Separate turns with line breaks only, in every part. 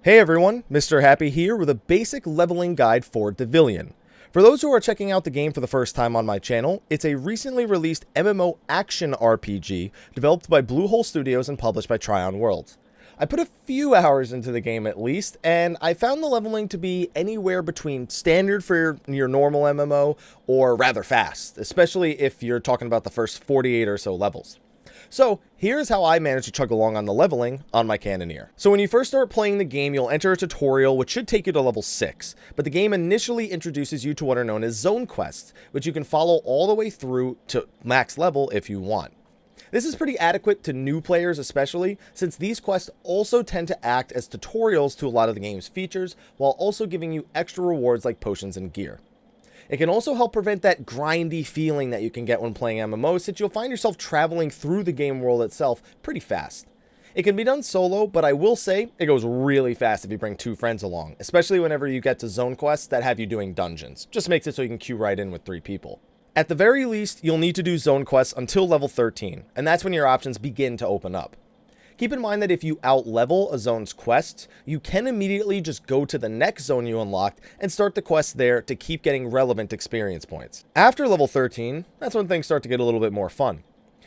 Hey everyone, Mr. Happy here with a basic leveling guide for Devilian. For those who are checking out the game for the first time on my channel, it's a recently released MMO action RPG developed by Bluehole Studios and published by Tryon Worlds. I put a few hours into the game at least, and I found the leveling to be anywhere between standard for your normal MMO or rather fast, especially if you're talking about the first 48 or so levels. So here's how I managed to chug along on the leveling on my Cannoneer. So when you first start playing the game, you'll enter a tutorial which should take you to level 6, but the game initially introduces you to what are known as zone quests, which you can follow all the way through to max level if you want. This is pretty adequate to new players especially, since these quests also tend to act as tutorials to a lot of the game's features, while also giving you extra rewards like potions and gear. It can also help prevent that grindy feeling that you can get when playing MMOs, since you'll find yourself traveling through the game world itself pretty fast. It can be done solo, but I will say it goes really fast if you bring 2 friends along, especially whenever you get to zone quests that have you doing dungeons. Just makes it so you can queue right in with 3 people. At the very least, you'll need to do zone quests until level 13, and that's when your options begin to open up. Keep in mind that if you out-level a zone's quests, you can immediately just go to the next zone you unlocked and start the quest there to keep getting relevant experience points. After level 13, that's when things start to get a little bit more fun.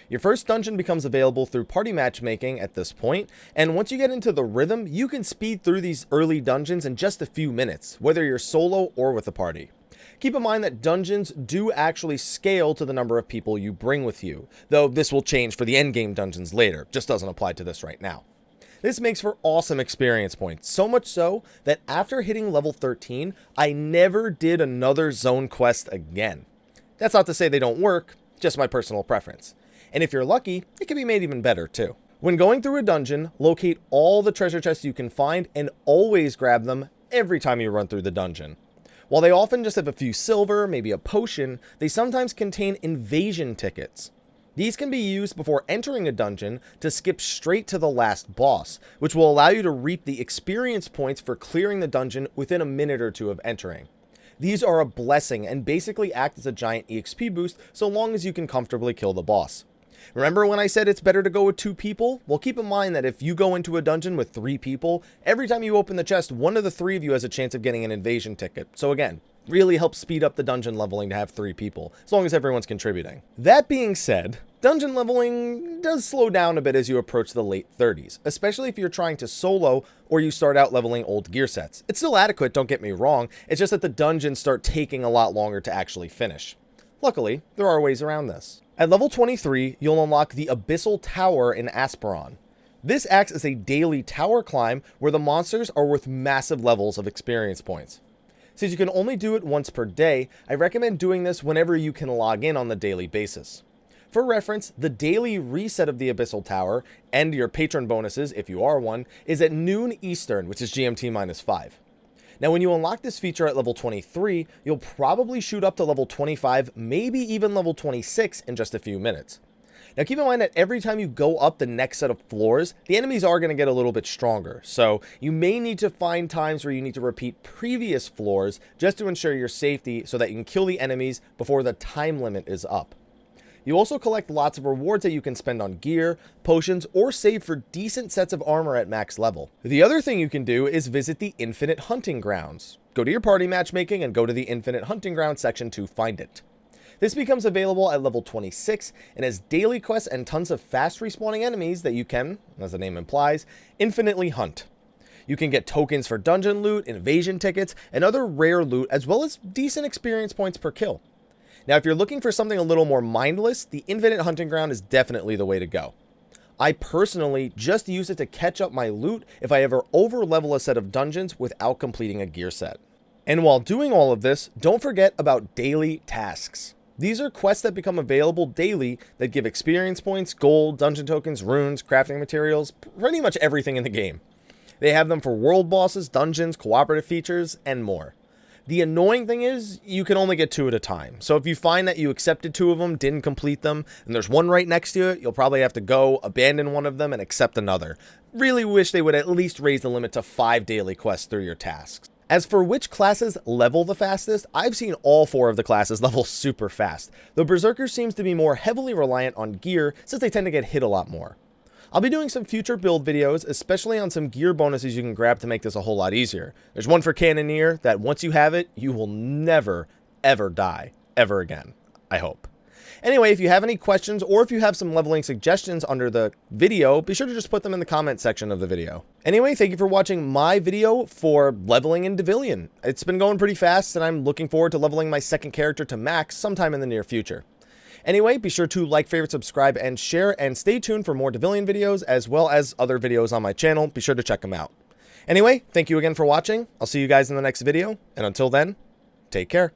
Your first dungeon becomes available through party matchmaking at this point, and once you get into the rhythm, you can speed through these early dungeons in just a few minutes, whether you're solo or with a party. Keep in mind that dungeons do actually scale to the number of people you bring with you, though this will change for the endgame dungeons later, just doesn't apply to this right now. This makes for awesome experience points, so much so that after hitting level 13, I never did another zone quest again. That's not to say they don't work, just my personal preference. And if you're lucky, it can be made even better too. When going through a dungeon, locate all the treasure chests you can find and always grab them every time you run through the dungeon. While they often just have a few silver, maybe a potion, they sometimes contain invasion tickets. These can be used before entering a dungeon to skip straight to the last boss, which will allow you to reap the experience points for clearing the dungeon within a minute or 2 of entering. These are a blessing and basically act as a giant EXP boost so long as you can comfortably kill the boss. Remember when I said it's better to go with 2 people? Well, keep in mind that if you go into a dungeon with 3 people, every time you open the chest, one of the 3 of you has a chance of getting an invasion ticket. So again, really helps speed up the dungeon leveling to have 3 people, as long as everyone's contributing. That being said, dungeon leveling does slow down a bit as you approach the late 30s, especially if you're trying to solo or you start out leveling old gear sets. It's still adequate, don't get me wrong, it's just that the dungeons start taking a lot longer to actually finish. Luckily, there are ways around this. At level 23, you'll unlock the Abyssal Tower in Asperon. This acts as a daily tower climb where the monsters are worth massive levels of experience points. Since you can only do it once per day, I recommend doing this whenever you can log in on the daily basis. For reference, the daily reset of the Abyssal Tower, and your patron bonuses if you are one, is at noon Eastern, which is GMT -5. Now when you unlock this feature at level 23, you'll probably shoot up to level 25, maybe even level 26 in just a few minutes. Now keep in mind that every time you go up the next set of floors, the enemies are going to get a little bit stronger, so you may need to find times where you need to repeat previous floors just to ensure your safety so that you can kill the enemies before the time limit is up. You also collect lots of rewards that you can spend on gear, potions, or save for decent sets of armor at max level. The other thing you can do is visit the Infinite Hunting Grounds. Go to your party matchmaking and go to the Infinite Hunting Grounds section to find it. This becomes available at level 26 and has daily quests and tons of fast respawning enemies that you can, as the name implies, infinitely hunt. You can get tokens for dungeon loot, invasion tickets, and other rare loot, as well as decent experience points per kill. Now, if you're looking for something a little more mindless, the Infinite Hunting Ground is definitely the way to go. I personally just use it to catch up my loot if I ever over-level a set of dungeons without completing a gear set. And while doing all of this, don't forget about daily tasks. These are quests that become available daily that give experience points, gold, dungeon tokens, runes, crafting materials, pretty much everything in the game. They have them for world bosses, dungeons, cooperative features, and more. The annoying thing is, you can only get 2 at a time. So if you find that you accepted 2 of them, didn't complete them, and there's one right next to it, you'll probably have to go, abandon one of them, and accept another. Really wish they would at least raise the limit to 5 daily quests through your tasks. As for which classes level the fastest, I've seen all 4 of the classes level super fast, though Berserker seems to be more heavily reliant on gear since they tend to get hit a lot more. I'll be doing some future build videos, especially on some gear bonuses you can grab to make this a whole lot easier. There's one for Cannoneer that once you have it, you will never, ever die, ever again. I hope. Anyway, if you have any questions or if you have some leveling suggestions under the video, be sure to just put them in the comment section of the video. Anyway, thank you for watching my video for leveling in Devilian. It's been going pretty fast, and I'm looking forward to leveling my second character to max sometime in the near future. Anyway, be sure to like, favorite, subscribe, and share, and stay tuned for more Devilian videos as well as other videos on my channel. Be sure to check them out. Anyway, thank you again for watching. I'll see you guys in the next video, and until then, take care.